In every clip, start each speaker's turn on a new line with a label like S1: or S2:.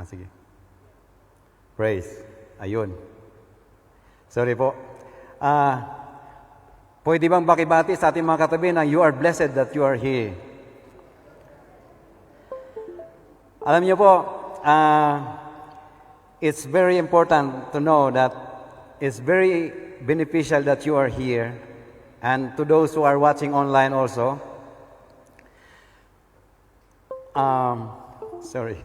S1: Sige. Praise. Ayun. Sorry po. Pwede bang bakibati sa ating mga katabi na you are blessed that you are here? Alam niyo po, it's very important to know that it's very beneficial that you are here, and to those who are watching online also. Sorry.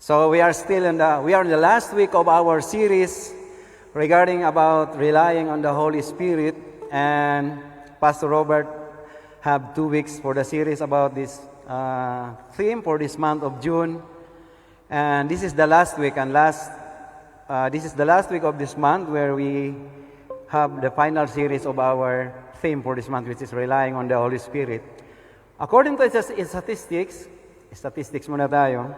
S1: So we are in the last week of our series regarding about relying on the Holy Spirit, and Pastor Robert have 2 weeks for the series about this theme for this month of June, and this is the last week this is the last week of this month where we have the final series of our theme for this month, which is relying on the Holy Spirit. According to statistics muna tayo.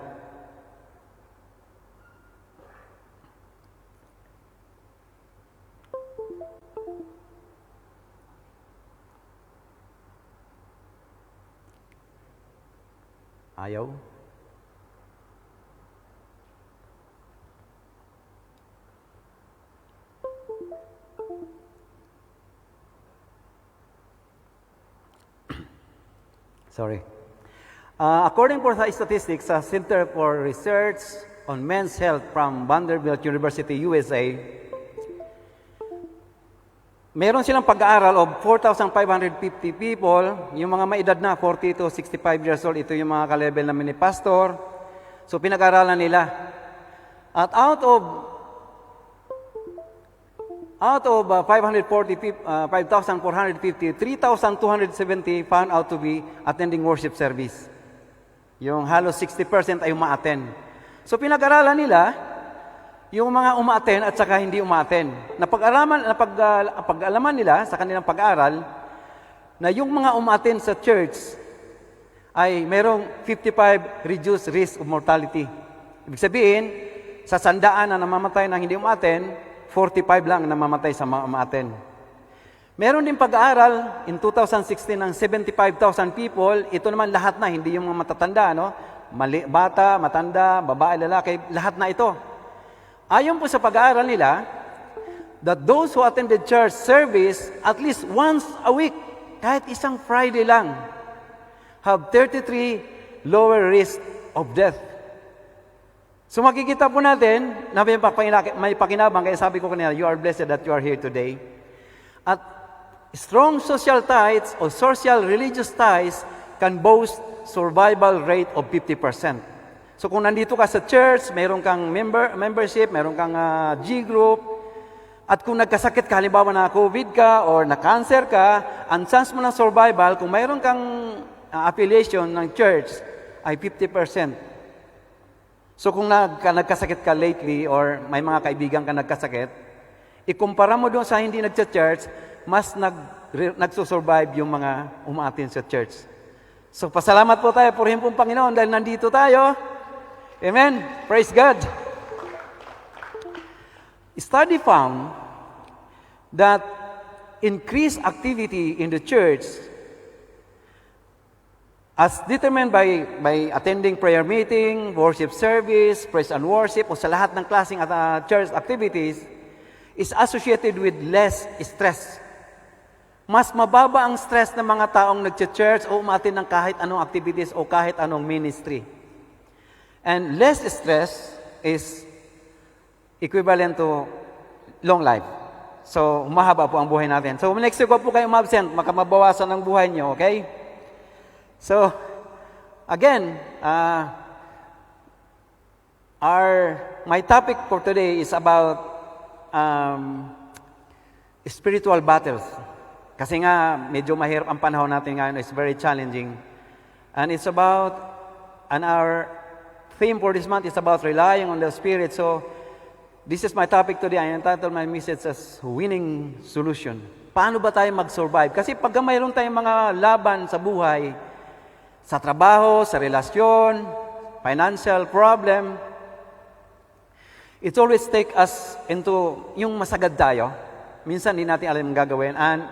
S1: Ayaw. Sorry. According to the statistics sa Center for Research on Men's Health from Vanderbilt University, USA, meron silang pag-aaral of 4,550 people, yung mga maedad na 40 to 65 years old, ito yung mga ka-level namin ni Pastor. So pinag-aralan nila. At out of 5,450, 3,270 found out to be attending worship service. Yung halos 60% ay uma-attend. So pinag-aralan nila yung mga uma-attend at saka hindi uma-attend. Napag-alaman nila sa kanilang pag-aaral na yung mga uma-attend sa church ay merong 55 reduced risk of mortality. Ibig sabihin, sa 100 na namamatay na hindi uma-attend, 45 lang namamatay sa mga uma-attend. Meron din pag-aaral in 2016 ng 75,000 people. Ito naman lahat na, hindi yung mga matatanda, no? Bata, matanda, babae, lalaki, lahat na ito. Ayon po sa pag-aaral nila, that those who attended church service at least once a week, kahit isang Friday lang, have 33 lower risk of death. So makikita po natin na may pakinabang, kaya sabi ko kanina, you are blessed that you are here today. At strong social ties or social religious ties can boast survival rate of 50%. So kung nandito ka sa church, mayroon kang membership, mayroon kang G-group, at kung nagkasakit ka, halimbawa na COVID ka or na-cancer ka, ang chance mo ng survival, kung mayroon kang affiliation ng church, ay 50%. So kung nagkasakit ka lately or may mga kaibigan ka nagkasakit, ikumpara mo doon sa hindi nagsa-church, mas nagsusurvive yung mga umaatin sa church. So pasalamat po tayo, purihin pong Panginoon dahil nandito tayo. Amen. Praise God. Study found that increased activity in the church, as determined by attending prayer meeting, worship service, praise and worship, o sa lahat ng klaseng church activities, is associated with less stress. Mas mababa ang stress ng mga taong nag-church o umatin ng kahit anong activities o kahit anong ministry. And less stress is equivalent to long life. So, mahaba po ang buhay natin. So, next week po kayo ma-absent, makamabawasan ang buhay nyo, okay? So, again, my topic for today is about spiritual battles. Kasi nga, medyo mahirap ang panahon natin ngayon. It's very challenging. And it's about, and our theme for this month is about relying on the Spirit. So, this is my topic today. I entitled my message as Winning Solution. Paano ba tayo mag-survive? Kasi pagka mayroon tayong mga laban sa buhay, sa trabaho, sa relasyon, financial problem, it always take us into yung masagad tayo. Minsan, hindi natin alam yung gagawin. And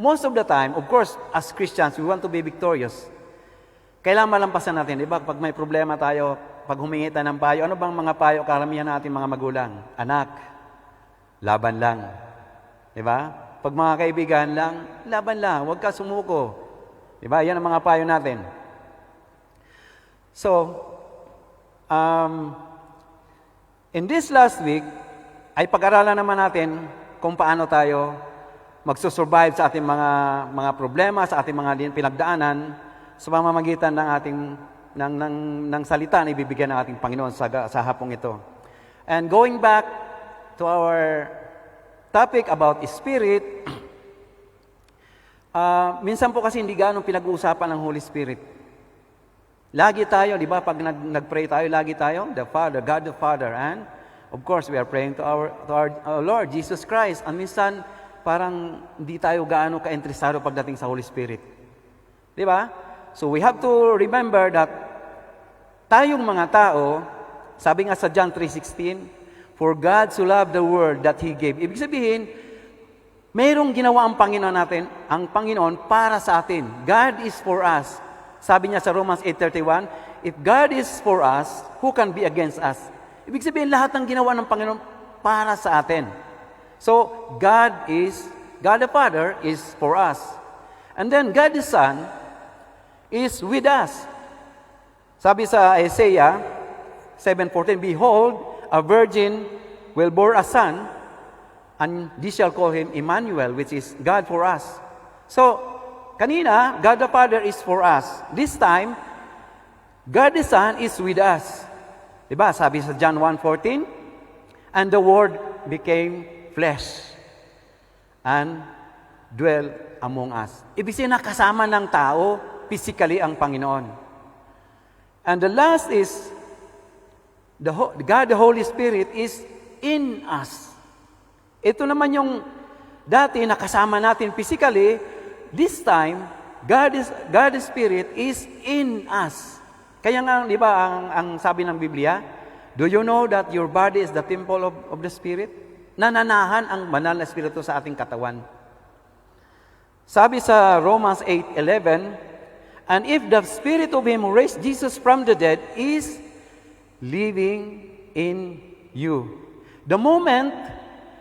S1: most of the time, of course, as Christians, we want to be victorious. Kailangan malampasan natin, di ba? Pag may problema tayo, pag humingi tayo ng payo, ano bang mga payo karamihan natin mga magulang? Anak, laban lang. Di ba? Pag mga kaibigan lang, laban lang, huwag ka sumuko. Di ba? Yan ang mga payo natin. So, in this last week, ay pag-aralan naman natin kung paano tayo magsusurvive sa ating mga problema, sa ating mga pinagdaanan, sa pamamagitan ng ating ng salita na ibibigyan ng ating Panginoon sa hapong ito. And going back to our topic about Spirit, minsan po kasi hindi gaano pinag-uusapan ng Holy Spirit. Lagi tayo, di ba, pag nag-pray tayo, lagi tayo, the Father, God the Father, and of course, we are praying to our Lord Jesus Christ. And minsan, parang hindi tayo gaano ka-interesado pagdating sa Holy Spirit. Di ba? So we have to remember that tayong mga tao, sabi nga sa John 3:16, for God so loved the world that He gave. Ibig sabihin, mayroong ginawa ang Panginoon natin, ang Panginoon para sa atin. God is for us. Sabi niya sa Romans 8:31, if God is for us, who can be against us? Ibig sabihin, lahat ng ginawa ng Panginoon para sa atin. So, God the Father is for us. And then, God the Son is with us. Sabi sa Isaiah 7:14, behold, a virgin will bear a son, and they shall call him Emmanuel, which is God for us. So, kanina, God the Father is for us. This time, God the Son is with us. Diba? Sabi sa John 1:14, and the Word became flesh and dwell among us. Ibig sabihin, nakasama ng tao, physically ang Panginoon. And the last is, God the Holy Spirit is in us. Ito naman yung dati nakasama natin physically, this time, God the Spirit is in us. Kaya nga, di ba, ang sabi ng Biblia, do you know that your body is the temple of the Spirit? Nananahan ang banal na Espiritu sa ating katawan. Sabi sa Romans 8:11, and if the Spirit of Him who raised Jesus from the dead is living in you. The moment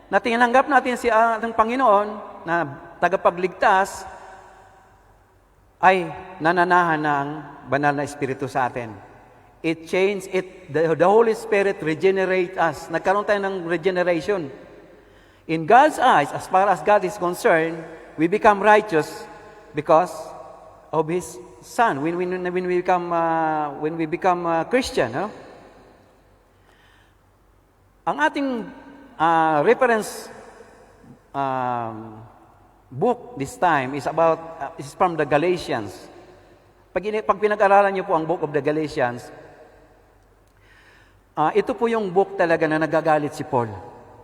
S1: na tinanggap natin si ating Panginoon na tagapagligtas, ay nananahan ng banal na Espiritu sa atin. It changed it. The Holy Spirit regenerate us. Nagkaroon tayo ng regeneration. In God's eyes, as far as God is concerned, we become righteous because of His Son. When we become Christian, no? Ang ating reference book this time is from the Galatians. Pag pinag-aralan niyo po ang book of the Galatians, ito po yung book talaga na nagagalit si Paul.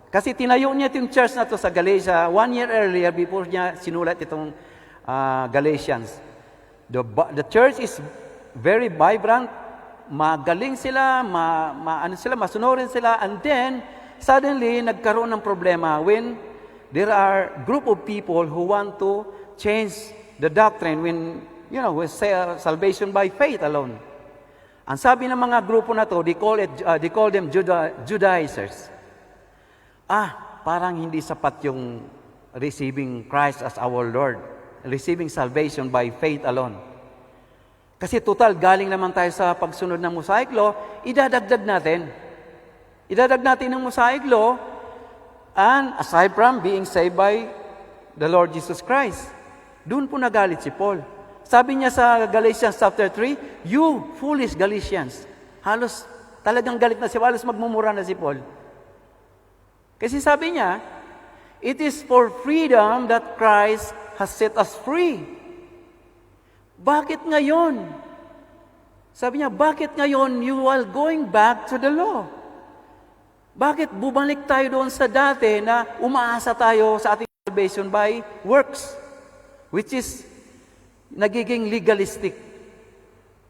S1: Kasi tinayo niya yung church na to sa Galatia 1 year earlier before niya sinulat itong Galatians. The church is very vibrant, magaling sila, masunurin sila, and then suddenly nagkaroon ng problema when there are group of people who want to change the doctrine when, we say salvation by faith alone. Ang sabi ng mga grupo na to, they call them Judaizers. Parang hindi sapat yung receiving Christ as our Lord, receiving salvation by faith alone. Kasi total, galing naman tayo sa pagsunod ng Mosaic Law, idadagdag natin ng Mosaic Law, and aside from being saved by the Lord Jesus Christ. Doon po nagalit si Paul. Sabi niya sa Galatians chapter 3, you foolish Galatians. Halos talagang galit na si Paul, halos magmumura na si Paul. Kasi sabi niya, it is for freedom that Christ has set us free. Bakit ngayon? Sabi niya, bakit ngayon you are going back to the law? Bakit bumalik tayo doon sa dati na umaasa tayo sa ating salvation by works, which is nagiging legalistic.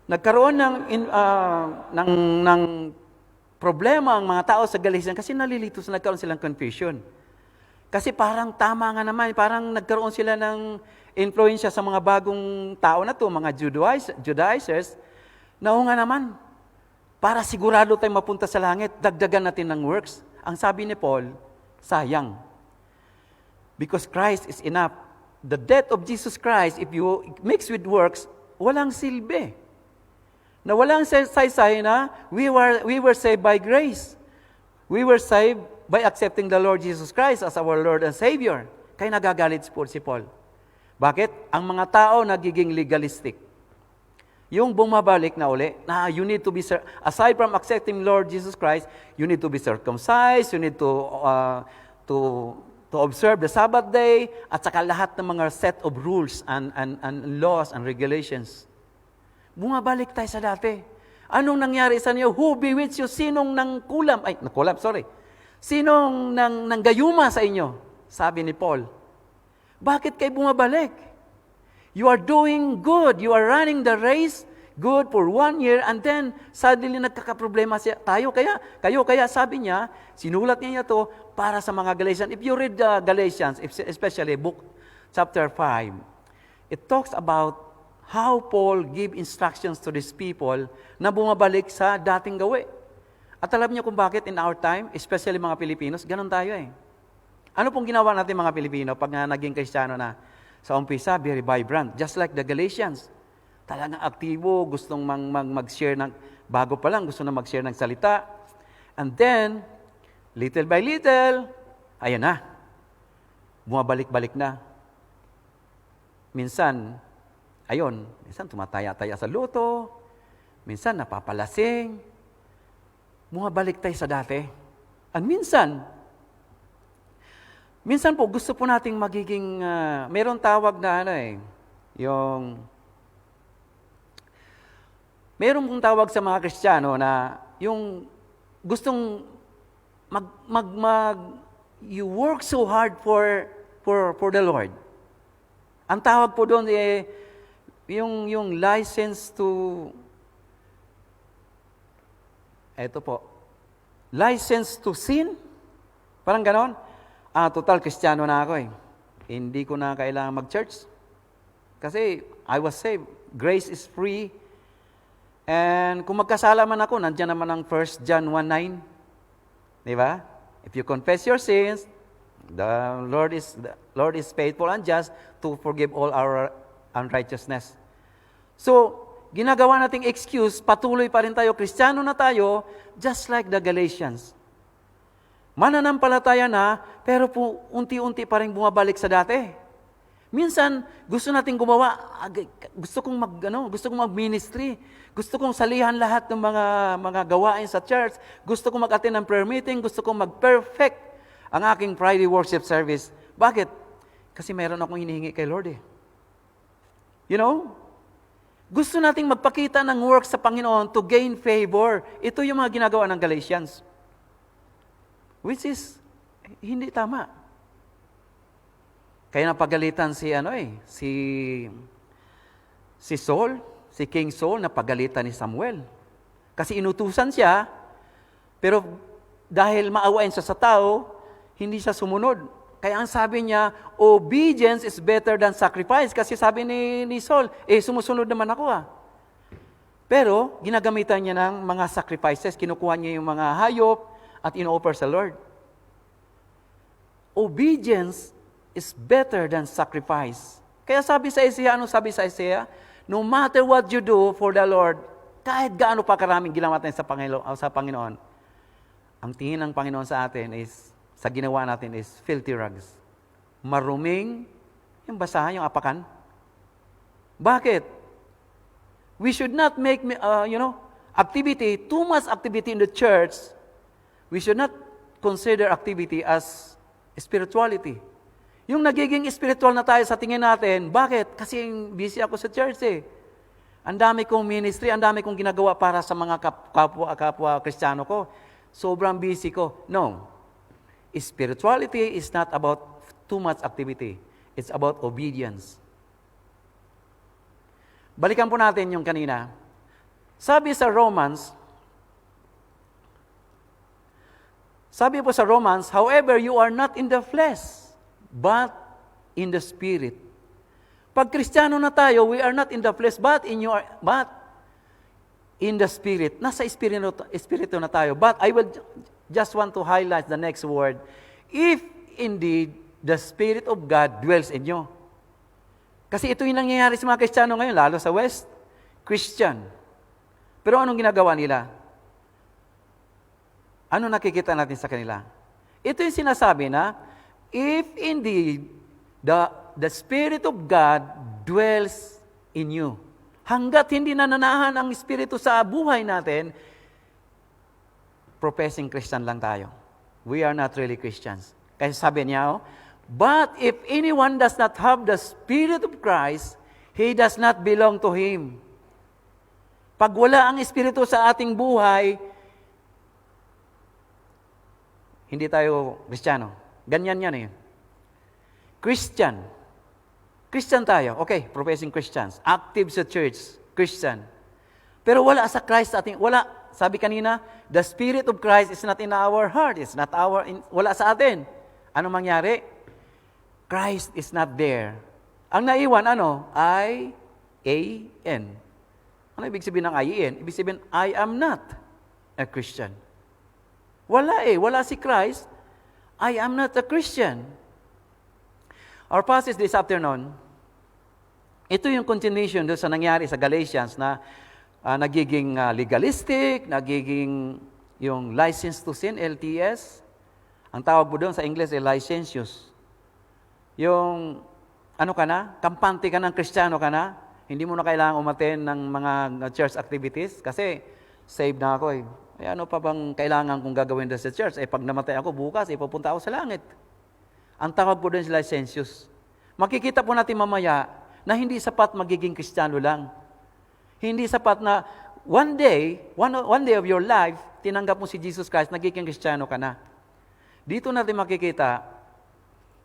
S1: Nagkaroon ng problema ang mga tao sa Galatians kasi nagkaroon silang confusion. Kasi parang tama nga naman, parang nagkaroon sila ng influensya sa mga bagong tao na to, mga Judaizers, na nga naman, para sigurado tayong mapunta sa langit, dagdagan natin ng works. Ang sabi ni Paul, sayang. Because Christ is enough. The death of Jesus Christ, if you mix with works, walang silbi. Na walang saysay na we were saved by grace. We were saved by accepting the Lord Jesus Christ as our Lord and Savior. Kaya nagagalit si Paul. Bakit? Ang mga tao nagiging legalistic. Yung bumabalik na uli, na you need to be, aside from accepting Lord Jesus Christ, you need to be circumcised, you need to observe the Sabbath day, at saka lahat ng mga set of rules and laws and regulations. Bumabalik tayo sa dati. Anong nangyari sa inyo? Who bewitched you? Sinong Sinong nanggayuma sa inyo? Sabi ni Paul. Bakit kayo bumabalik? You are doing good. You are running the race good for 1 year and then suddenly nagkakaproblema tayo. Kaya sabi niya, sinulat niya to para sa mga Galatians. If you read Galatians, especially book chapter 5, it talks about how Paul gave instructions to these people na bumabalik sa dating gawi. At alam niyo kung bakit in our time, especially mga Pilipinos, ganun tayo eh. Ano pong ginawa natin mga Pilipino pag naging Kristiyano na? Sa umpisa, very vibrant. Just like the Galatians. Talagang aktibo, gustong mag-share ng, bago pa lang, gusto na mag-share ng salita. And then, little by little, ayan na. Bumabalik-balik na. Minsan tumataya-taya sa luto. Minsan napapalasing. Bumabalik tayo sa dati. And minsan po, gusto po nating magiging, meron tawag na meron pong tawag sa mga Kristiyano na yung gustong you work so hard for the Lord. Ang tawag po doon yung license to license to sin. Parang ganon. Total Kristiyano na ako eh. Hindi ko na kailangan mag-church. Kasi I was saved. Grace is free. And kung magkasala man ako, nandiyan naman ang 1 John 1:9. Di ba? If you confess your sins, the Lord is faithful and just to forgive all our unrighteousness. So, ginagawa nating excuse, patuloy pa rin tayo, Kristiyano na tayo, just like the Galatians. Mananampalataya na, pero po unti-unti pa rin bumabalik sa dati. Minsan, gusto nating gumawa, gusto kong mag-ministry, gusto kong salihan lahat ng mga gawain sa church, gusto kong mag-attend ng prayer meeting, gusto kong mag-perfect ang aking Friday worship service. Bakit? Kasi meron akong hinihingi kay Lord eh. You know? Gusto nating magpakita ng work sa Panginoon to gain favor. Ito yung mga ginagawa ng Galatians. Which is, hindi tama. Kaya napagalitan si Saul, si King Saul, napagalitan ni Samuel. Kasi inutusan siya, pero dahil maawain siya sa tao, hindi siya sumunod. Kaya ang sabi niya, obedience is better than sacrifice. Kasi sabi ni Saul, sumusunod naman ako Pero, ginagamitan niya ng mga sacrifices. Kinukuha niya yung mga hayop at ino-offer sa Lord. Obedience is better than sacrifice. Kaya sabi sa Isaiah? No matter what you do for the Lord, kahit gaano pa karaming ginawa natin sa Panginoon, ang tingin ng Panginoon sa atin sa ginawa natin is filthy rags. Maruming, yung basahan, yung apakan. Bakit? We should not make, too much activity in the church. We should not consider activity as spirituality. Yung nagiging spiritual na tayo sa tingin natin, bakit? Kasi busy ako sa church Ang dami kong ministry, ang dami kong ginagawa para sa mga kapwa Kristiyano ko. Sobrang busy ko. No. Spirituality is not about too much activity. It's about obedience. Balikan po natin yung kanina. Sabi sa Romans Sabi po sa Romans, however, you are not in the flesh, but in the Spirit. Pag Kristiyano na tayo, we are not in the flesh, but in the Spirit. Nasa Espiritu na tayo. But I will just want to highlight the next word. If indeed, the Spirit of God dwells in you. Kasi ito yung nangyayari sa mga Kristiyano ngayon, lalo sa West, Christian. Pero anong ginagawa nila? Ano nakikita natin sa kanila? Ito yung sinasabi na, if indeed, the Spirit of God dwells in you. Hanggat hindi nananahan ang Espiritu sa buhay natin, professing Christian lang tayo. We are not really Christians. Kasi sabi niya, but if anyone does not have the Spirit of Christ, he does not belong to Him. Pag wala ang Espiritu sa ating buhay, hindi tayo Kristiyano. Ganyan yan eh. Christian. Christian tayo. Okay, professing Christians. Active sa church. Christian. Pero wala sa Christ sa ating, wala. Sabi kanina, the Spirit of Christ is not in our heart. It's not wala sa atin. Ano mangyari? Christ is not there. Ang naiwan, I-A-N. Ano ibig sabihin ng I-A-N? Ibig sabihin, I am not a Christian. Wala si Christ. I am not a Christian. Our passage this afternoon, ito yung continuation doon sa nangyari sa Galatians na nagiging legalistic, nagiging yung license to sin, LTS. Ang tawag po doon sa English ay licentious. Yung, kampante ka ng Kristiyano ka na, hindi mo na kailangan umaten ng mga church activities kasi saved na ako eh. Ano pa bang kailangan kong gagawin doon sa church? Pag namatay ako bukas, pupunta ako sa langit. Ang tawag po doon sa licentious. Makikita po natin mamaya na hindi sapat magiging Kristiyano lang. Hindi sapat na one day of your life, tinanggap mo si Jesus Christ, nagiging Kristiyano ka na. Dito natin makikita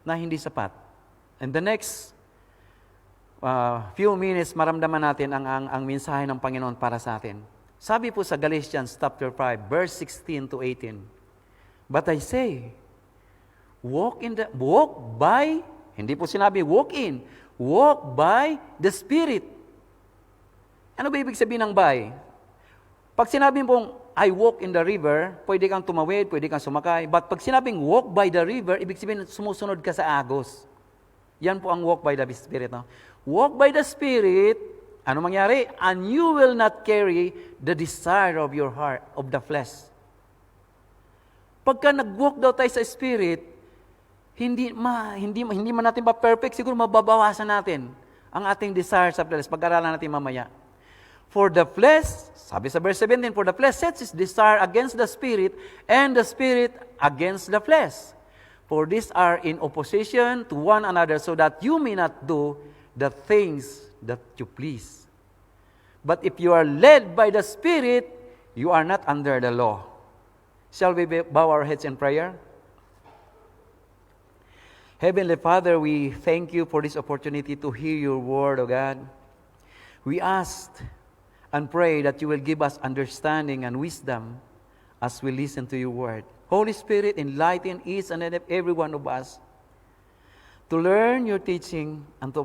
S1: na hindi sapat. And the next few minutes, maramdaman natin ang mensahe ng Panginoon para sa atin. Sabi po sa Galatians chapter 5, verse 16 to 18, but I say, walk by, hindi po sinabi walk in, walk by the Spirit. Ano ba ibig sabihin ng by? Pag sinabing pong, I walk in the river, pwede kang tumawid, pwede kang sumakay. But pag sinabing walk by the river, ibig sabihin sumusunod ka sa agos. Yan po ang walk by the Spirit. No? Walk by the Spirit, ano mangyari? And you will not carry the desire of your heart, of the flesh. Pagka nag-walk daw tayo sa Spirit, hindi man natin pa-perfect, siguro mababawasan natin ang ating desire sa flesh. Pag-aralan natin mamaya. For the flesh, sabi sa verse 17, for the flesh sets its desire against the Spirit, and the Spirit against the flesh. For these are in opposition to one another, so that you may not do the things that you please. But if you are led by the Spirit, you are not under the law. Shall we bow our heads in prayer? Heavenly Father, we thank you for this opportunity to hear your word, O God. We ask and pray that you will give us understanding and wisdom as we listen to your word. Holy Spirit, enlighten each and every one of us to learn your teaching and to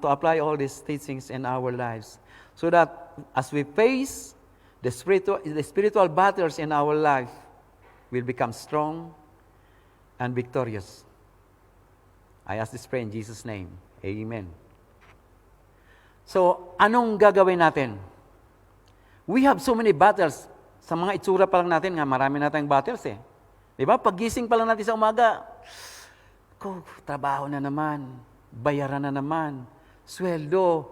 S1: apply all these teachings in our lives, so that as we face the spiritual battles in our life, we'll become strong and victorious. I ask this prayer in Jesus' name. Amen. So, anong gagawin natin? We have so many battles. Sa mga itsura pa lang natin, marami na tayong battles eh. Di ba? Paggising pa lang natin sa umaga, trabaho na naman, bayaran na naman, sweldo,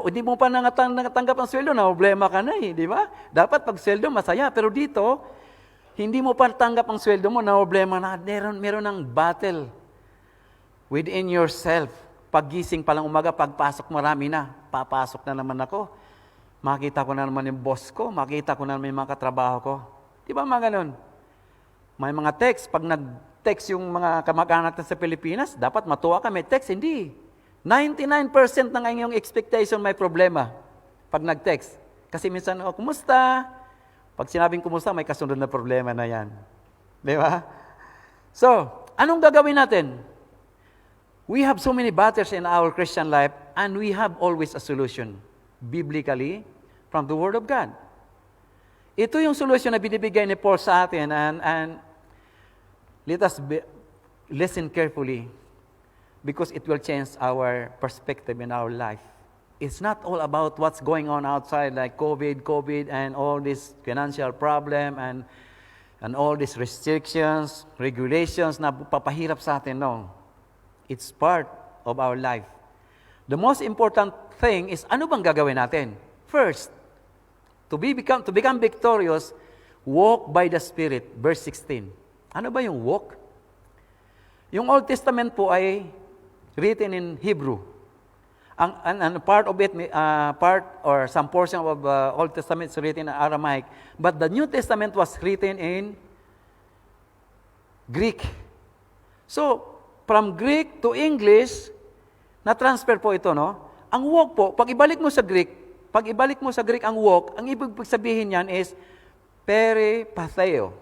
S1: hindi mo pa nangatanggap ang sweldo, na problema ka na eh, di ba? Dapat pag sweldo, masaya. Pero dito, hindi mo pa tanggap ang sweldo mo, na problema na, meron ng battle within yourself. Paggising pa lang umaga, pagpasok marami na, papasok na naman ako. Makita ko na naman yung boss ko, makita ko na naman yung mga katrabaho ko. Di ba mga ganun? May mga text, pag nag-text yung mga kamag-anak sa Pilipinas, dapat matuwa ka, may text, hindi. 99% ng inyong expectation may problema pag nag-text. Kasi minsan, kumusta? Pag sinabing kumusta, may kasunod na problema na yan. Di ba? So, anong gagawin natin? We have so many battles in our Christian life and we have always a solution. Biblically, from the Word of God. Ito yung solution na binibigay ni Paul sa atin and let us listen carefully because it will change our perspective in our life. It's not all about what's going on outside like COVID, and all this financial problem and all these restrictions, regulations na papahirap sa atin. No. It's part of our life. The most important thing is ano bang gagawin natin? First, to become victorious, walk by the Spirit. Verse 16. Ano ba yung walk? Yung Old Testament po ay written in Hebrew. Ang part of it, some portion of Old Testament is written in Aramaic. But the New Testament was written in Greek. So, from Greek to English, na-transfer po ito, no? Ang walk po, pag ibalik mo sa Greek ang walk, ang ibig sabihin niyan is peripateo.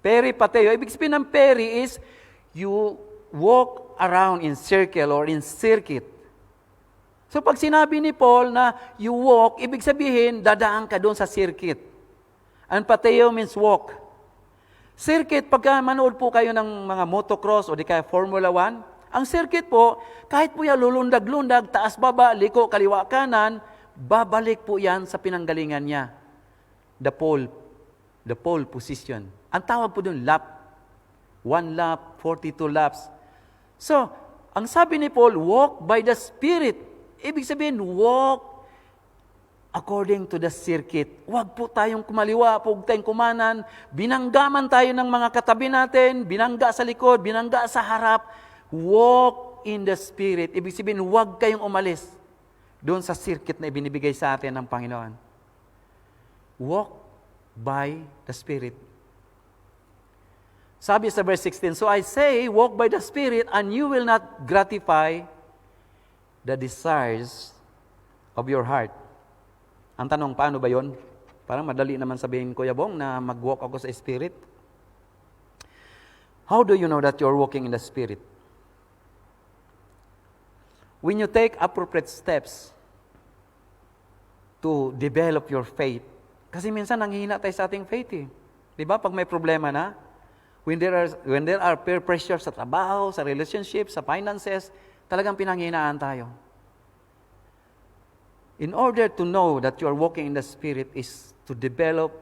S1: Peripateo. Ibig sabihin ng peri is you walk around in circle or in circuit. So pag sinabi ni Paul na you walk, ibig sabihin dadaan ka doon sa circuit. And pateo means walk. Circuit, pagka manood po kayo ng mga motocross o di kaya Formula 1, ang circuit po, kahit po yan lulundag-lundag, taas-baba, liko, kaliwa, kanan, babalik po yan sa pinanggalingan niya. The pole position. Ang tawag po doon, lap. 1 lap, 42 laps. So, ang sabi ni Paul, walk by the Spirit. Ibig sabihin, walk according to the circuit. Huwag po tayong kumaliwa, huwag tayong kumanan. Binanggaman tayo ng mga katabi natin, binangga sa likod, binangga sa harap. Walk in the Spirit. Ibig sabihin, huwag kayong umalis doon sa circuit na ibinibigay sa atin ng Panginoon. Walk by the Spirit. Sabi sa verse 16, so I say, walk by the Spirit and you will not gratify the desires of your heart. Ang tanong, paano ba yon? Parang madali naman sabihin, Kuya Bong, na mag-walk ako sa Spirit. How do you know that you're walking in the Spirit? When you take appropriate steps to develop your faith. Kasi minsan nanghihina tayo sa ating faith eh. 'Di ba? Pag may problema na, when there are peer pressure sa trabaho, sa relationship, sa finances, talagang pinanghihinaan tayo. In order to know that you are walking in the Spirit is to develop,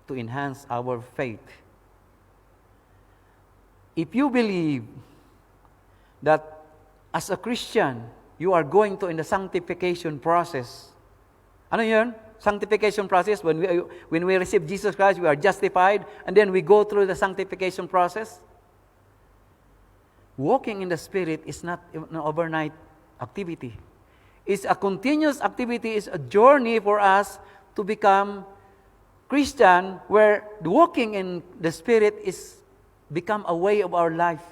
S1: to enhance our faith. If you believe that as a Christian, you are going to in the sanctification process. Ano yun? Sanctification process, when we receive Jesus Christ, we are justified, and then we go through the sanctification process. Walking in the Spirit is not an overnight activity. It's a continuous activity, it's a journey for us to become Christian, where the walking in the Spirit is become a way of our life.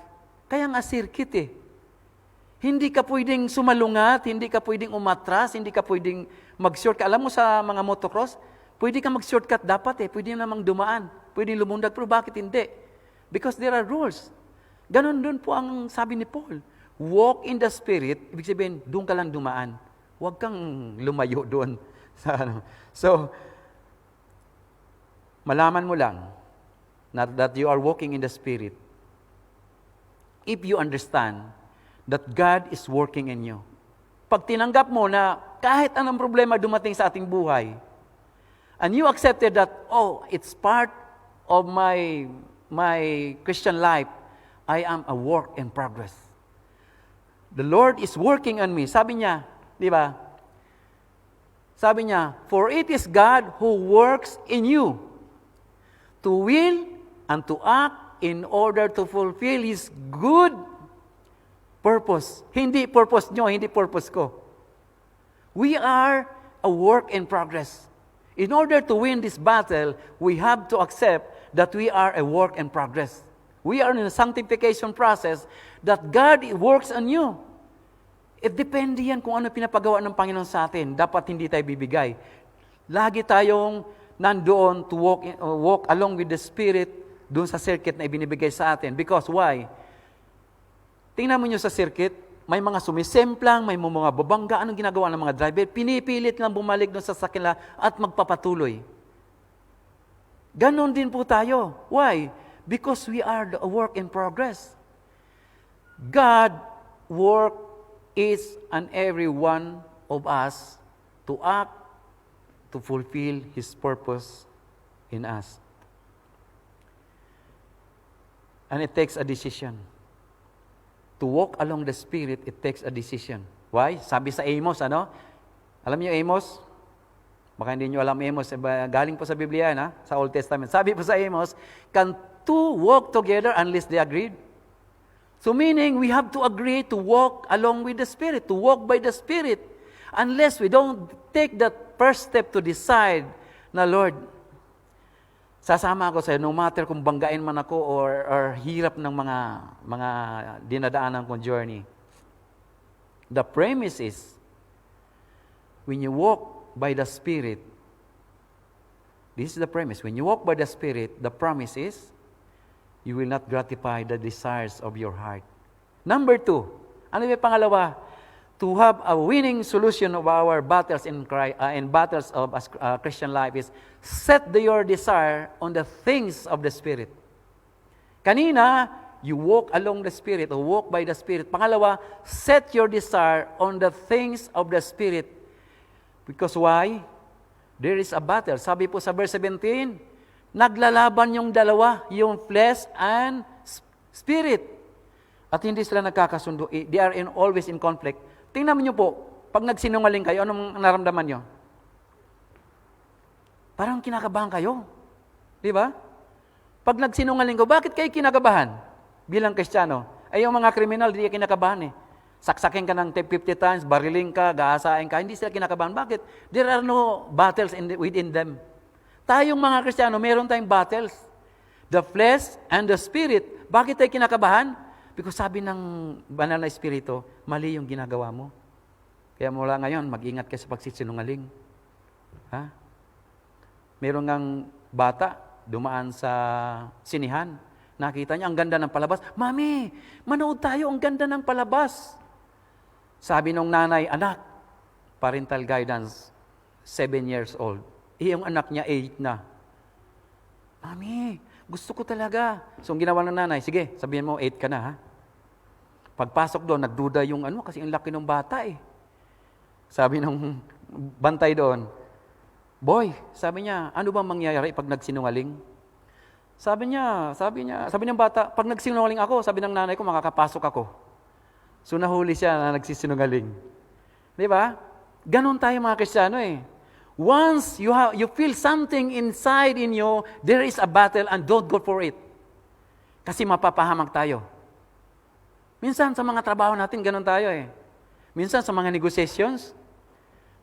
S1: Kaya nga circuit eh. Hindi ka pwedeng sumalungat, hindi ka pwedeng umatras, hindi ka pwedeng mag-shortcut. Alam mo sa mga motocross, pwede ka mag-shortcut dapat eh. Pwede namang dumaan. Pwede lumundag, pero bakit hindi? Because there are rules. Ganon dun po ang sabi ni Paul. Walk in the Spirit, ibig sabihin, doon ka lang dumaan. Huwag kang lumayo doon. So, malaman mo lang that you are walking in the Spirit if you understand that God is working in you. Pag tinanggap mo na kahit anong problema dumating sa ating buhay, and you accepted that, oh, it's part of my Christian life, I am a work in progress. The Lord is working on me. Sabi niya, di ba? Sabi niya, for it is God who works in you to will and to act in order to fulfill His good purpose. Hindi purpose nyo, hindi purpose ko. We are a work in progress. In order to win this battle, we have to accept that we are a work in progress. We are in a sanctification process that God works on you. Depende yan kung ano pinapagawa ng Panginoon sa atin. Dapat hindi tayo bibigay. Lagi tayong nandoon to walk along with the Spirit doon sa circuit na ibinibigay sa atin. Because why? Tingnan mo nyo sa circuit, may mga sumisemplang, may mga babangga. Anong ginagawa ng mga driver? Pinipilit lang bumalik doon sa sakila at magpapatuloy. Ganon din po tayo. Why? Because we are a work in progress. God work each and every one of us to act, to fulfill His purpose in us. And it takes a decision. To walk along the Spirit, it takes a decision. Why? Sabi sa Amos, ano? Alam niyo Amos? Baka hindi niyo alam Amos. Galing po sa Biblia, na? Sa Old Testament. Sabi po sa Amos, can two walk together unless they agreed? So meaning, we have to agree to walk along with the Spirit, to walk by the Spirit. Unless we don't take that first step to decide na, Lord, sasama ako sa'yo, no matter kung banggain man ako or hirap ng mga dinadaanan kong journey. The premise is, when you walk by the Spirit, this is the premise. When you walk by the Spirit, the promise is, you will not gratify the desires of your heart. Number 2, ano yung pangalawa? To have a winning solution of our battles in battles of Christian life is set your desire on the things of the Spirit. Kanina, you walk along the Spirit or walk by the Spirit. Pangalawa, set your desire on the things of the Spirit. Because why? There is a battle. Sabi po sa verse 17, naglalaban yung dalawa, yung flesh and spirit. At hindi sila nagkakasundo. They are always in conflict. Tingnan niyo po, pag nagsinungaling kayo, anong naramdaman niyo? Parang kinakabahan kayo. Di ba? Pag nagsinungaling ko, bakit kayo kinakabahan? Bilang Kristiyano. Ay yung mga kriminal, hindi kayo kinakabahan eh. Saksakin ka ng 50 times, bariling ka, gaasain ka, hindi sila kinakabahan. Bakit? There are no battles within them. Tayong mga Kristiyano, meron tayong battles. The flesh and the spirit. Bakit tayo kinakabahan? Because sabi ng banal na espiritu, mali yung ginagawa mo. Kaya mula ngayon, mag-ingat ka sa pagsisinungaling. Ha? Meron ngang bata, dumaan sa sinihan. Nakita niya, ang ganda ng palabas. Mami, manood tayo, ang ganda ng palabas. Sabi nung nanay, anak, parental guidance, 7 years old. Yung anak niya, 8 na. Mami, gusto ko talaga. So, ang ginawa ng nanay, sige, sabihin mo, 8 ka na, ha? Pagpasok doon, nagduda yung kasi ang laki ng bata, eh. Sabi ng bantay doon, boy, sabi niya, ano ba mangyayari pag nagsinungaling? Sabi ng bata, pag nagsinungaling ako, sabi ng nanay ko, makakapasok ako. So, nahuli siya na nagsisinungaling. Di ba? Ganon tayo mga Kristiyano, eh. Once you feel something inside in you, there is a battle and don't go for it. Kasi mapapahamak tayo. Minsan sa mga trabaho natin, ganun tayo eh. Minsan sa mga negotiations,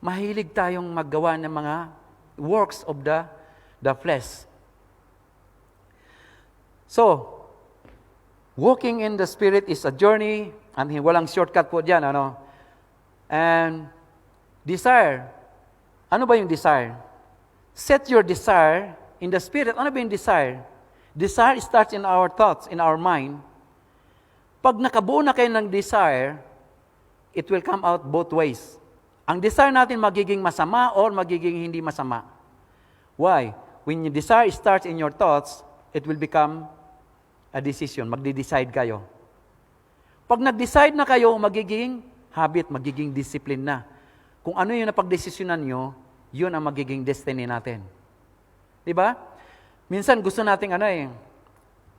S1: mahilig tayong maggawa ng mga works of the flesh. So, walking in the Spirit is a journey, and walang shortcut po dyan, ano? And desire. Ano ba yung desire? Set your desire in the Spirit. Ano ba yung desire? Desire starts in our thoughts, in our mind. Pag nakabuo na kayo ng desire, it will come out both ways. Ang desire natin magiging masama or magiging hindi masama. Why? When your desire starts in your thoughts, it will become a decision. Magde-decide kayo. Pag nag-decide na kayo, magiging habit, magiging discipline na. Kung ano yung napagdesisyonan nyo, yun ang magiging destiny natin. Diba? Minsan gusto nating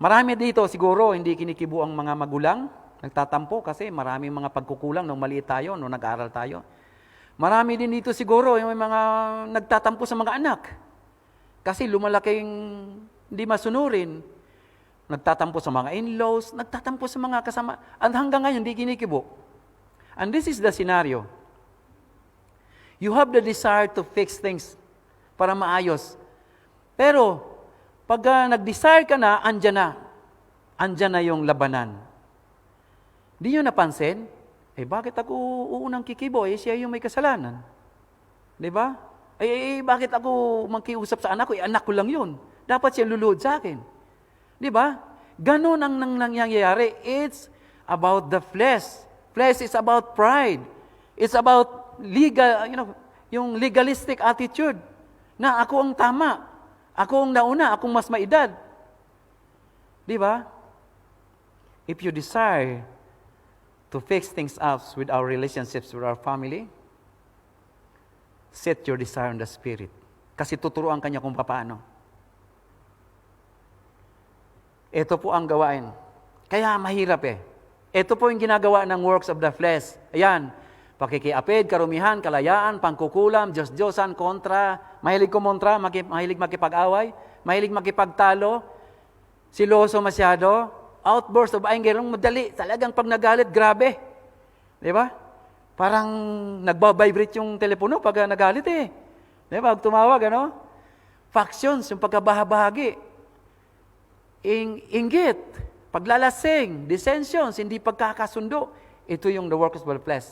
S1: marami dito siguro hindi kinikibo ang mga magulang, nagtatampo kasi maraming mga pagkukulang nung maliit tayo, nung nag-aaral tayo. Marami din dito siguro yung mga nagtatampo sa mga anak. Kasi lumalaking hindi masunurin. Nagtatampo sa mga in-laws, nagtatampo sa mga kasama. At hanggang ngayon, hindi kinikibo. And this is the scenario. You have the desire to fix things para maayos. Pero, pag nag-desire ka na, andyan na. Andyan na yung labanan. Di nyo napansin? Bakit ako uunang kikibo? Siya yung may kasalanan. Di ba? Bakit ako magkiusap sa anak ko? Anak ko lang yun. Dapat siya luluhod sa akin. Di ba? Ganon ang nangyayari. It's about the flesh. Flesh is about pride. It's about legal, yung legalistic attitude na ako ang tama. Ako ang nauna, akong mas maedad. Di ba? If you desire to fix things up with our relationships with our family, set your desire on the Spirit. Kasi tuturuan kanya kung paano. Ito po ang gawain. Kaya mahirap eh. Ito po yung ginagawa ng works of the flesh. Ayan, pakikiapid, karumihan, kalayaan, pangkukulam, Diyos-Diyosan, kontra, mahilig kumontra, mahilig makipag-away, mahilig makipagtalo, siloso masyado, outburst of anger, madali, talagang pag nagalit, grabe. Di ba? Parang nagbabibrate yung telepono pag nagalit eh. Di ba? Pag tumawag, Factions, yung pagkabahagi. Inggit, paglalasing, dissensions, hindi pagkakasundo. Ito yung the works of the flesh.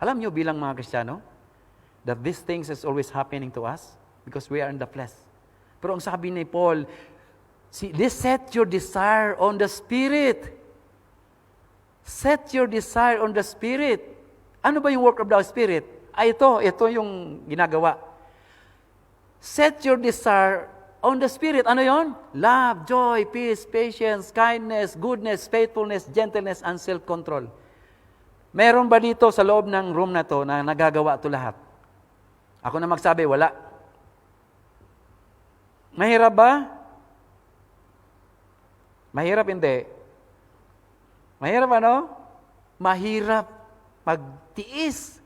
S1: Alam nyo bilang mga Kristiyano, that these things is always happening to us because we are in the flesh. Pero ang sabi ni Paul, set your desire on the Spirit. Set your desire on the Spirit. Ano ba yung work of the Spirit? Ito yung ginagawa. Set your desire on the Spirit. Ano yon? Love, joy, peace, patience, kindness, goodness, faithfulness, gentleness, and self-control. Meron ba dito sa loob ng room na to na nagagawa ito lahat? Ako na magsabi, wala. Mahirap ba? Mahirap hindi. Mahirap Mahirap magtiis,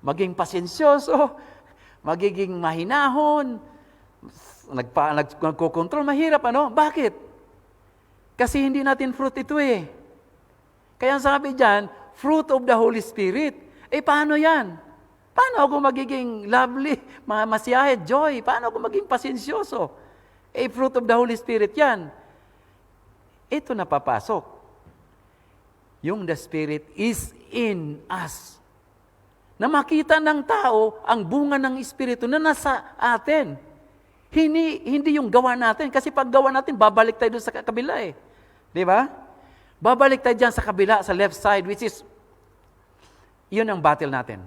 S1: maging pasensyoso, magiging mahinahon, nagko-control, mahirap Bakit? Kasi hindi natin fruit ito eh. Kaya sabi diyan, fruit of the Holy Spirit. Paano yan? Paano ako magiging lovely, masiyahe, joy? Paano ako maging pasensyoso? Fruit of the Holy Spirit yan. Ito na papasok. Yung the Spirit is in us. Na makita ng tao ang bunga ng Espiritu na nasa atin. Hindi yung gawa natin. Kasi pag gawa natin, babalik tayo doon sa kabila eh. Di ba? Babalik tayo dyan sa kabila, sa left side, which is, yun ang battle natin.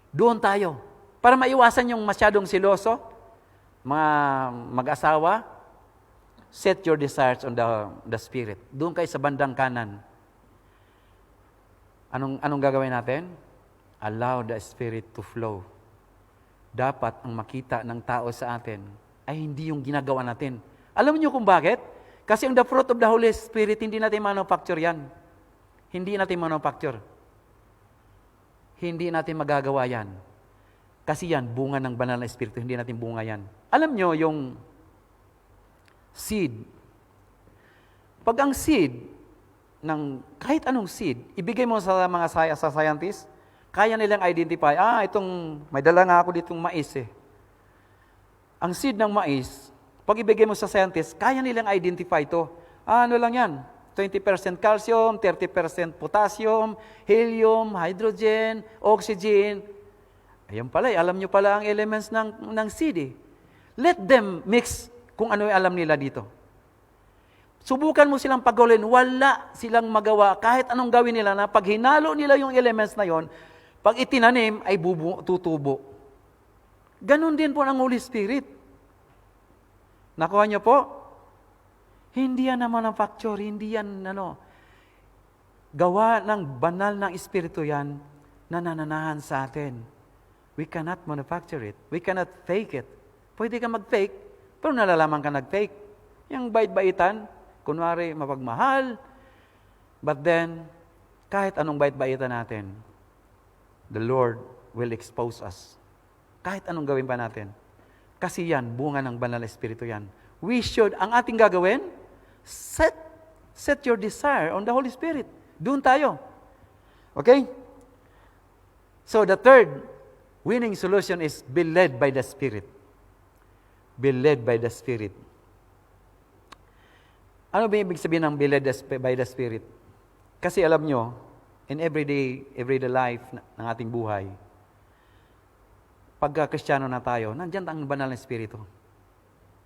S1: Doon tayo. Para maiwasan yung masyadong siloso, mga mag-asawa, set your desires on the Spirit. Doon kayo sa bandang kanan. Anong gagawin natin? Allow the Spirit to flow. Dapat ang makita ng tao sa atin ay hindi yung ginagawa natin. Alam niyo kung bakit? Kasi yung the fruit of the Holy Spirit, hindi natin manufacture yan. Hindi natin manufacture. Hindi natin magagawa yan. Kasi yan, bunga ng banal na Espiritu, hindi natin bunga yan. Alam niyo yung seed. Pag ang seed, ng kahit anong seed, ibigay mo sa mga sa scientists, kaya nilang identify, may dala nga ako ditong mais eh. Ang seed ng mais, pag ibigay mo sa scientists, kaya nilang identify ito. Ano lang yan? 20% calcium, 30% potassium, helium, hydrogen, oxygen. Ayun pala, alam nyo pala ang elements ng seed eh. Let them mix kung ano yung alam nila dito. Subukan mo silang pagawin, wala silang magawa. Kahit anong gawin nila na pag hinalo nila yung elements na yon, pag itinanim ay tutubo. Ganon din po ang Holy Spirit. Nakuha niyo po? Hindi yan na manufacture, hindi yan gawa ng banal ng Espiritu yan na nananahan sa atin. We cannot manufacture it. We cannot fake it. Pwede ka mag-fake, pero nalalaman ka nag-fake. Yung bait-baitan, kunwari mapagmahal, but then, kahit anong bait-baitan natin, the Lord will expose us. Kahit anong gawin pa natin. Kasi yan, bunga ng banal na Espiritu yan. Ang ating gagawin, set your desire on the Holy Spirit. Doon tayo. Okay? So the third winning solution is be led by the Spirit. Be led by the Spirit. Ano ba ibig sabihin ng be led by the Spirit? Kasi alam nyo, in everyday life ng ating buhay, pagka Kristiyano na tayo, nandiyan ang banal na Espiritu.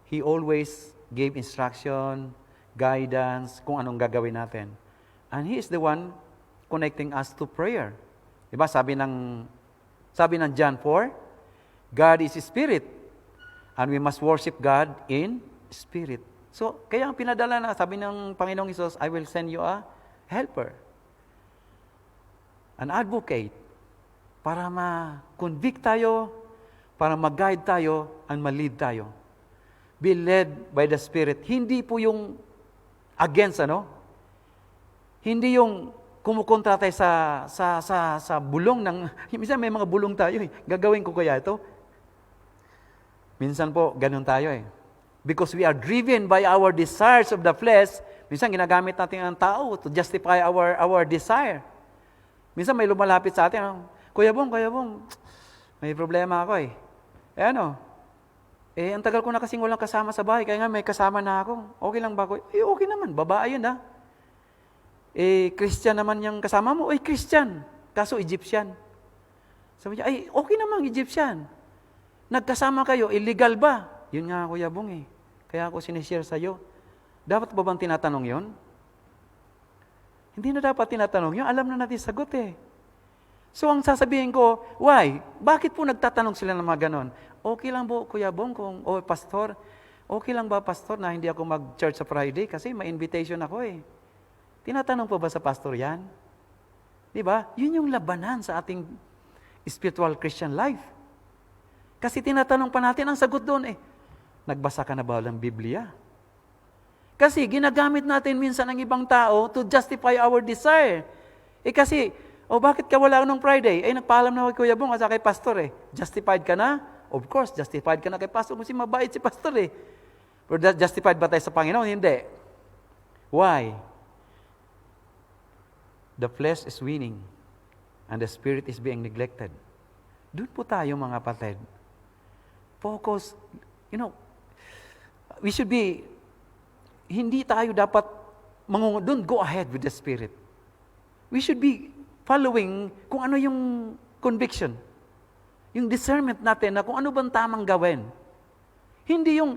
S1: He always gave instruction, guidance, kung anong gagawin natin. And He is the one connecting us to prayer. Diba? Sabi ng John 4, God is Spirit, and we must worship God in Spirit. So, kaya ang pinadala na, sabi ng Panginoong Hesus, I will send you a helper, an advocate, para ma-convict tayo, para mag-guide tayo, and ma-lead tayo. Be led by the Spirit. Hindi po yung against, Hindi yung kumukontra tayo sa bulong ng, minsan may mga bulong tayo gagawin ko kaya ito? Minsan po, ganun tayo Because we are driven by our desires of the flesh, minsan ginagamit natin ang tao to justify our desire. Minsan may lumalapit sa atin, Kuya Bong, may problema ako ang tagal ko na kasing walang kasama sa bahay, kaya nga may kasama na ako. Okay lang ba ako? Okay naman, babae yun Christian naman yung kasama mo. Christian. Kaso Egyptian. Sabi niya, okay naman, Egyptian. Nagkasama kayo, illegal ba? Yun nga, Kuya Bong Kaya ako sinishare sa'yo. Dapat ba bang tinatanong yun? Hindi na dapat tinatanong yun. Alam na natin sagot So ang sasabihin ko, why? Bakit po nagtatanong sila ng mga ganon? Okay lang po, Kuya Bong, pastor, okay lang ba, pastor, na hindi ako mag-church sa Friday? Kasi may invitation ako Tinatanong po ba sa pastor yan? Di ba? Yun yung labanan sa ating spiritual Christian life. Kasi tinatanong pa natin, ang sagot doon nagbasa ka na ba ng Biblia? Kasi ginagamit natin minsan ng ibang tao to justify our desire. Kasi, bakit ka wala nung Friday? Nagpaalam na kay Kuya Bong at kay pastor Justified ka na? Of course, justified ka na kay pastor kasi mabait si pastor Pero justified ba tayo sa Panginoon? Hindi. Why? The flesh is winning and the spirit is being neglected. Doon po tayo mga kapatid. Focus, we should be, hindi tayo dapat don't go ahead with the spirit. We should be following kung ano yung conviction. Yung discernment natin na kung ano bang tamang gawin. Hindi yung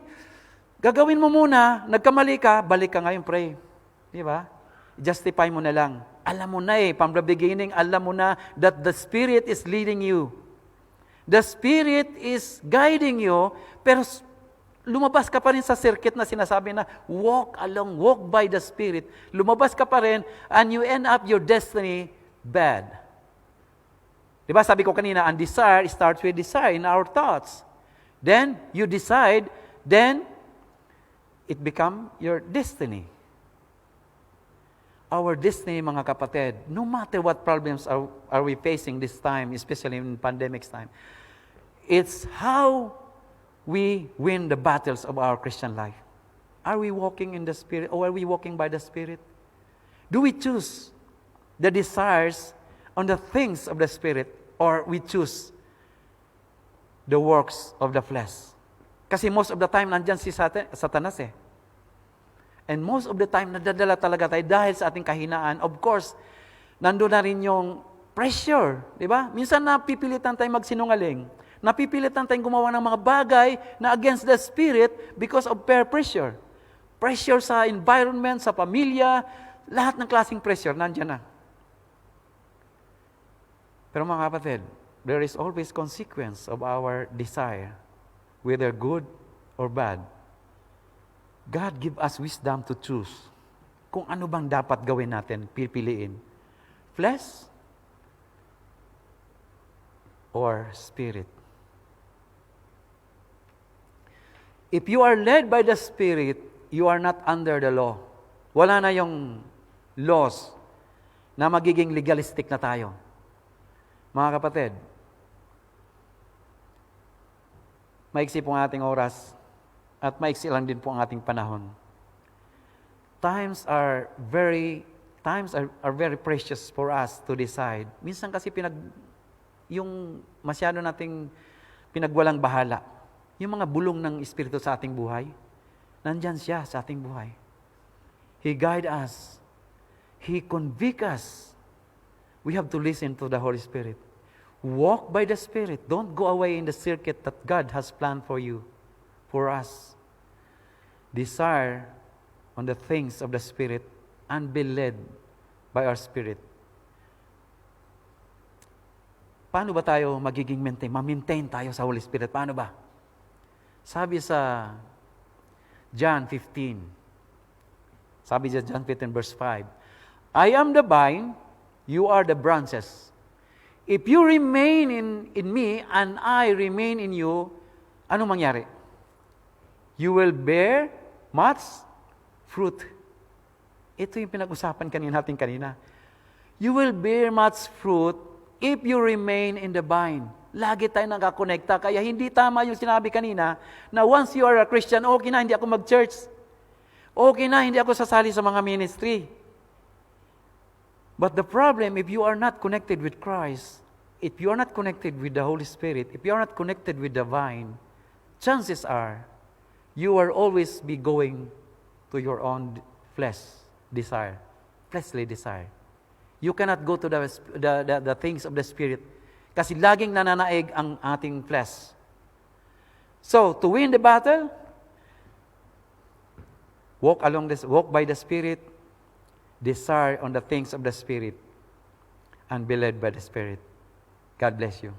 S1: gagawin mo muna, nagkamali ka, balik ka ngayon, pray. Di ba? Justify mo na lang. Alam mo na from the beginning, alam mo na that the Spirit is leading you. The Spirit is guiding you, pero lumabas ka pa rin sa circuit na sinasabi na walk by the Spirit. Lumabas ka pa rin, and you end up your destiny bad. Diba sabi ko kanina, and desire starts with desire in our thoughts. Then, you decide, then, it become your destiny. Our destiny, mga kapatid, no matter what problems are we facing this time, especially in pandemic's time, it's how we win the battles of our Christian life. Are we walking in the Spirit, or are we walking by the Spirit? Do we choose the desires on the things of the Spirit, or we choose the works of the flesh? Kasi most of the time, nandyan si Satanas And most of the time, nadadala talaga tayo dahil sa ating kahinaan. Of course, nandun na rin yung pressure. Di ba? Minsan napipilitan tayong magsinungaling. Napipilitan tayong gumawa ng mga bagay na against the Spirit because of peer pressure. Pressure sa environment, sa pamilya, lahat ng klaseng pressure, nandyan na. Pero mga kapatid, there is always consequence of our desire, whether good or bad. God give us wisdom to choose kung ano bang dapat gawin natin, pipiliin. Flesh or spirit. If you are led by the Spirit, you are not under the law. Wala na yung laws na magiging legalistic na tayo. Mga kapatid, maiksi po ang ating oras. At maiksi lang din po ang ating panahon. Times are very precious for us to decide. Minsan kasi yung masyado nating pinagwalang bahala. Yung mga bulong ng Espiritu sa ating buhay, nandyan siya sa ating buhay. He guide us. He convict us. We have to listen to the Holy Spirit. Walk by the Spirit. Don't go away in the circuit that God has planned for you. For us. Desire on the things of the Spirit and be led by our Spirit. Paano ba tayo magiging ma-maintain tayo sa Holy Spirit? Paano ba? Sabi sa John 15, sabi sa John 15 verse 5, I am the vine, you are the branches. If you remain in me and I remain in you, anong mangyari? You will bear much fruit. Ito yung pinag-usapan natin kanina. You will bear much fruit if you remain in the vine. Lagi tayo nakakonekta. Kaya hindi tama yung sinabi kanina na once you are a Christian, okay na, hindi ako mag-church. Okay na, hindi ako sasali sa mga ministry. But the problem, if you are not connected with Christ, if you are not connected with the Holy Spirit, if you are not connected with the vine, chances are, you will always be going to your own fleshly desire. You cannot go to the things of the Spirit kasi laging nananaig ang ating flesh. So, to win the battle, walk by the Spirit, desire on the things of the Spirit, and be led by the Spirit. God bless you.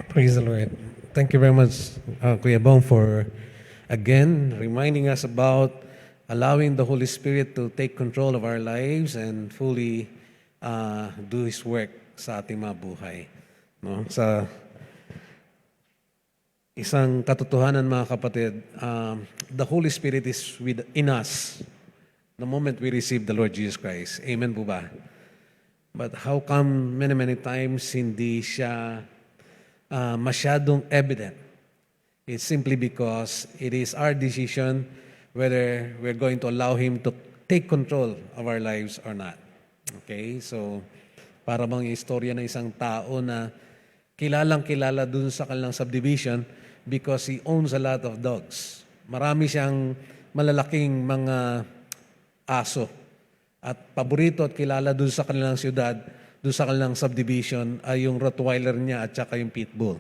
S2: Praise the Lord. Thank you very much, Kuya Bong, for again reminding us about allowing the Holy Spirit to take control of our lives and fully do His work sa ating mga buhay. No? Sa isang katotohanan, mga kapatid, the Holy Spirit is within us the moment we receive the Lord Jesus Christ. Amen po ba? But how come many times hindi siya masyadong evident? It's simply because it is our decision whether we're going to allow Him to take control of our lives or not. Okay? So, para bang istorya ng isang tao na kilalang-kilala dun sa kanilang subdivision because he owns a lot of dogs. Marami siyang malalaking mga aso. At paborito at kilala dun sa kanilang siyudad, dun sa kanilang subdivision, ay yung Rottweiler niya at saka yung Pitbull.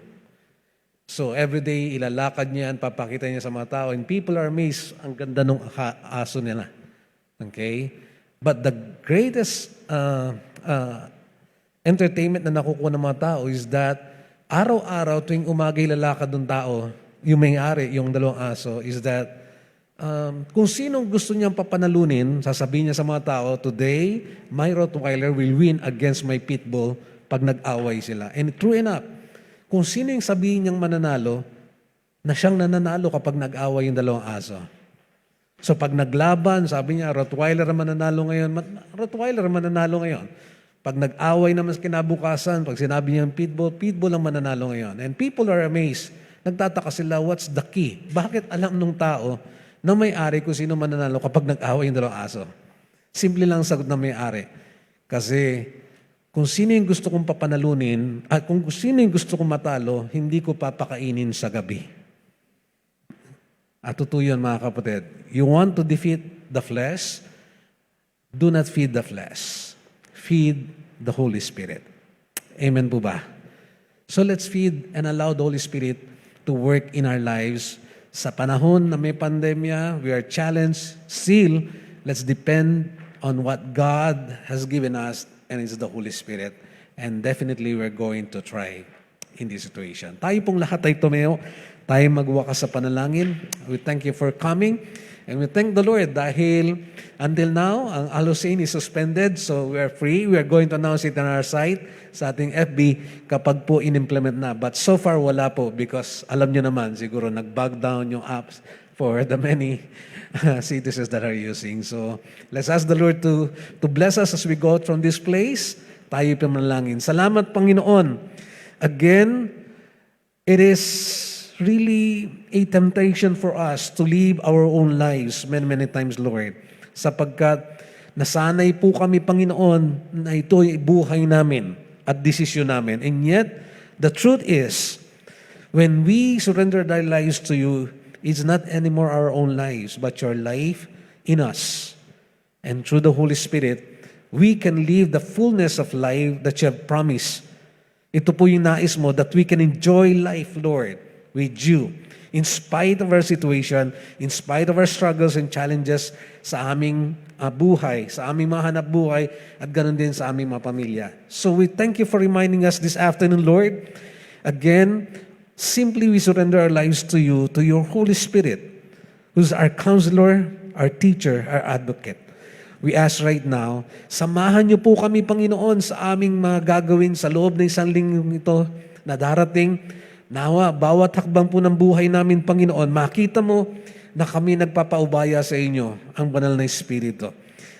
S2: So everyday, ilalakad niya at papakita niya sa mga tao, and people are amazed, ang ganda ng aso nila. Okay? But the greatest entertainment na nakukuha ng mga tao is that araw-araw tuwing umaga ilalakad ng tao, yung may-ari, yung dalawang aso, is that kung sinong gusto niyang papanalunin, sasabihin niya sa mga tao, today, my Rottweiler will win against my Pitbull pag nag-away sila. And true enough, kung sino yung sabihin niyang mananalo, na siyang nananalo kapag nag-away yung dalawang aso. So pag naglaban, sabi niya, Rottweiler mananalo ngayon, Rottweiler mananalo ngayon. Pag nag-away naman sa kinabukasan, pag sinabi niya yung Pitbull, Pitbull ang mananalo ngayon. And people are amazed. Nagtataka sila, what's the key? Bakit alam nung tao na may-ari kung sino mananalo kapag nag-away yung dalawang aso? Simple lang ang sagot na may-ari. Kasi kung sino yung gusto kong papanalunin, at kung sino yung gusto kong matalo, hindi ko papakainin sa gabi. At totoo yun, mga kapatid. You want to defeat the flesh? Do not feed the flesh. Feed the Holy Spirit. Amen po ba? So let's feed and allow the Holy Spirit to work in our lives. Sa panahon na may pandemya, we are challenged. Still, let's depend on what God has given us, and it's the Holy Spirit. And definitely, we're going to try in this situation. Tayo pong lahat ay tumeo. Tayo magwakas sa panalangin. We thank you for coming. And we thank the Lord dahil until now, ang Alusin is suspended. So we are free. We are going to announce it on our site sa ating FB kapag po in-implement na. But so far, wala po because alam nyo naman, siguro nag-bug down yung apps for the many citizens that are using. So let's ask the Lord to bless us as we go out from this place. Tayo pamanalangin. Salamat, Panginoon. Again, it is really a temptation for us to live our own lives many times, Lord. Sapagkat nasanay po kami, Panginoon, na ito ay buhay namin at desisyon namin. And yet, the truth is, when we surrender our lives to you, it's not anymore our own lives, but your life in us. And through the Holy Spirit, we can live the fullness of life that you have promised. Ito po yung nais mo, that we can enjoy life, Lord, with you. In spite of our situation, in spite of our struggles and challenges sa aming buhay, sa aming mga hanap buhay, at ganun din sa aming mga pamilya. So we thank you for reminding us this afternoon, Lord. Again, simply we surrender our lives to you, to your Holy Spirit, who's our counselor, our teacher, our advocate. We ask right now, samahan niyo po kami, Panginoon, sa aming mga gagawin sa loob ng isang linggong ito na darating. Nawa, bawat hakbang po ng buhay namin, Panginoon, makita mo na kami nagpapaubaya sa inyo, ang banal na Espiritu.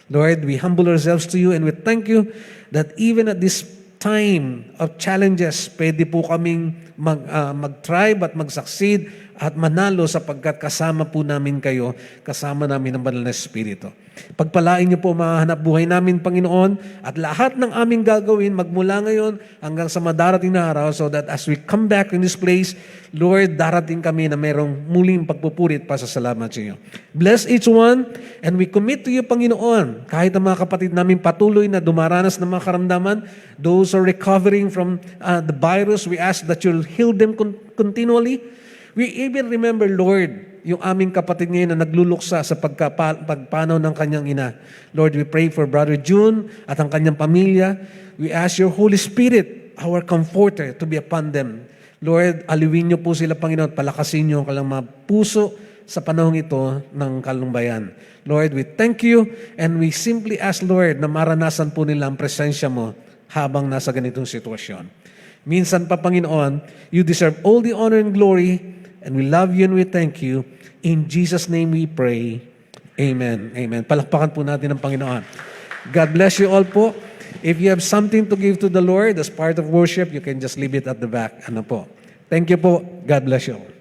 S2: Lord, we humble ourselves to you and we thank you that even at this time of challenges, pwede po kaming mag-thrive at mag-succeed at manalo sapagkat kasama po namin kayo, kasama namin ang banal na Espiritu. Pagpalain niyo po mga hanap buhay namin, Panginoon, at lahat ng aming gagawin magmula ngayon hanggang sa madarating na araw so that as we come back in this place, Lord, darating kami na merong muling pagpupurit pa sa salamat sa inyo. Bless each one and we commit to you, Panginoon, kahit ang mga kapatid namin patuloy na dumaranas ng mga karamdaman, those who are recovering from the virus, we ask that you'll heal them continually. We even remember, Lord, yung aming kapatid ngayon na nagluluksa sa pagpanaw ng kanyang ina. Lord, we pray for Brother June at ang kanyang pamilya. We ask your Holy Spirit, our comforter, to be upon them. Lord, aliwin niyo po sila, Panginoon, at palakasin niyo ang kanilang mga puso sa panahong ito ng kalumbayan. Lord, we thank you and we simply ask, Lord, na maranasan po nila ang presensya mo habang nasa ganitong sitwasyon. Minsan pa, Panginoon, you deserve all the honor and glory. And we love you and we thank you. In Jesus' name we pray. Amen. Amen. Palakpakan po natin ang Panginoon. God bless you all po. If you have something to give to the Lord as part of worship, you can just leave it at the back. Ano po. Thank you po. God bless you all.